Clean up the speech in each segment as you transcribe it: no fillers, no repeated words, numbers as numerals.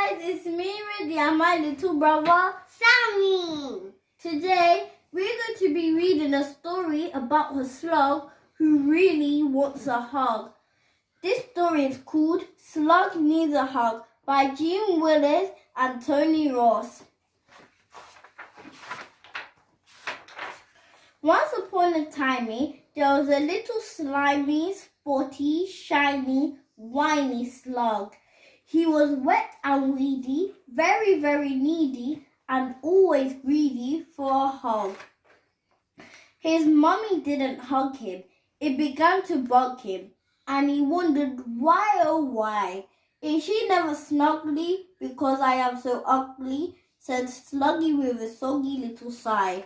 guys, it's me, Rudy, and my little brother, Sammy. Today, we're going to be reading a story about a slug who really wants a hug. This story is called Slug Needs a Hug by Jeanne, Willis and Tony Ross. Once upon a time, there was a little slimy, spotty, shiny, whiny slug. He was wet and weedy, very, very needy, and always greedy for a hug. His mummy didn't hug him. It began to bug him, and he wondered why, oh why. Is she never snuggly because I am so ugly? Said Sluggy with a soggy little sigh.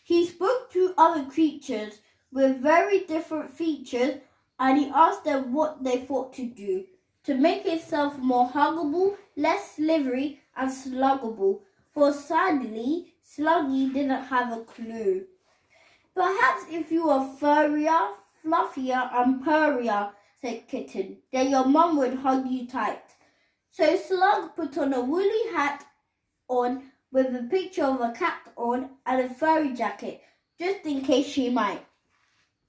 He spoke to other creatures with very different features, and he asked them what they thought to do to make himself more huggable, less slivery, and sluggable, for sadly, Sluggy didn't have a clue. Perhaps if you were furrier, fluffier, and purrier, said Kitten, then your mum would hug you tight. So Slug put on a woolly hat on with a picture of a cat on and a furry jacket, just in case she might.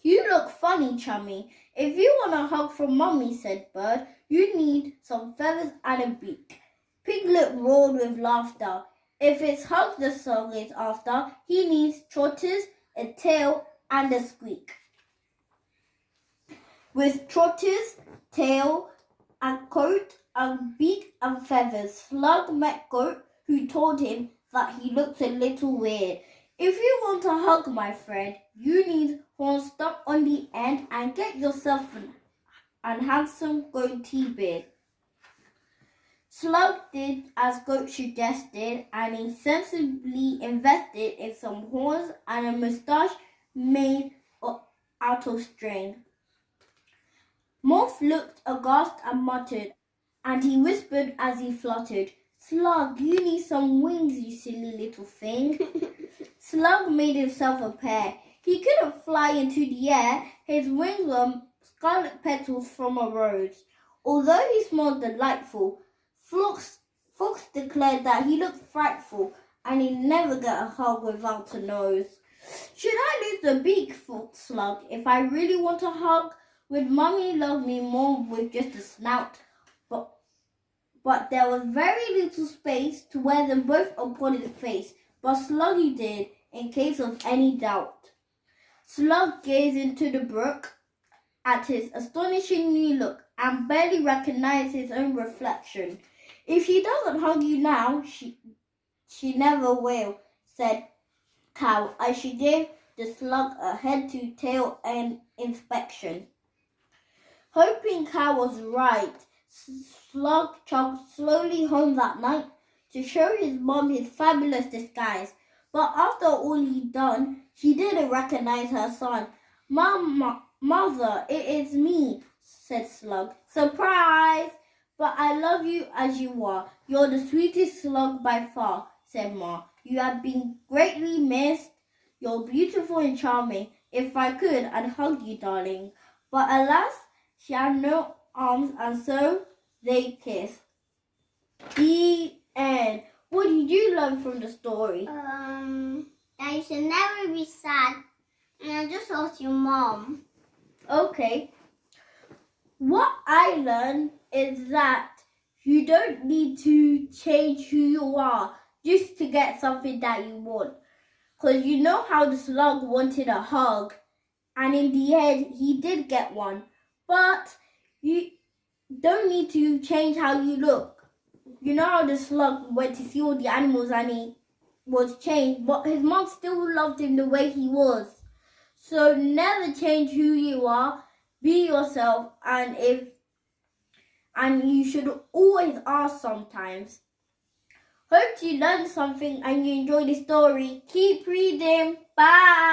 You look funny, chummy. If you want a hug from Mummy, said Bird, you need some feathers and a beak. Piglet roared with laughter. If it's hug the slug is after, he needs trotters, a tail, and a squeak. With trotters, tail, and coat, and beak and feathers, Slug met Goat, who told him that he looked a little weird. If you want a hug, my friend, you need horns stuck on the end and get yourself an handsome goatee beard. Slug did as Goat suggested, and he sensibly invested in some horns and a moustache made out of string. Moth looked aghast and muttered, and he whispered as he fluttered, Slug, you need some wings, you silly little thing. Slug made himself a pair. He couldn't fly into the air. His wings were scarlet petals from a rose. Although he smelled delightful, Fox declared that he looked frightful and he'd never get a hug without a nose. Should I lose the beak, thought Slug, if I really want a hug? Would Mummy love me more with just a snout? But there was very little space to wear them both upon his face, but Sluggy did, in case of any doubt. Slug gazed into the brook at his astonishing new look and barely recognized his own reflection. If she doesn't hug you now, she never will, said Cow, as she gave the slug a head-to-tail inspection. Hoping Cow was right, Slug chugged slowly home that night to show his mom his fabulous disguise. But after all he'd done, she didn't recognize her son. Mother, it is me, said Slug. Surprise! But I love you as you are. You're the sweetest slug by far, said Ma. You have been greatly missed. You're beautiful and charming. If I could, I'd hug you, darling. But alas, she had no arms, and so they kissed. The end. What did you learn from the story? That you should never be sad. And I just asked your mom. Okay. What I learned is that you don't need to change who you are just to get something that you want. Because you know how the slug wanted a hug, and in the end, he did get one. But you don't need to change how you look. You know how the slug went to see all the animals and he was changed, but his mom still loved him the way he was. So never change who you are. Be yourself, and you should always ask sometimes. Hope you learned something and you enjoyed the story. Keep reading. Bye.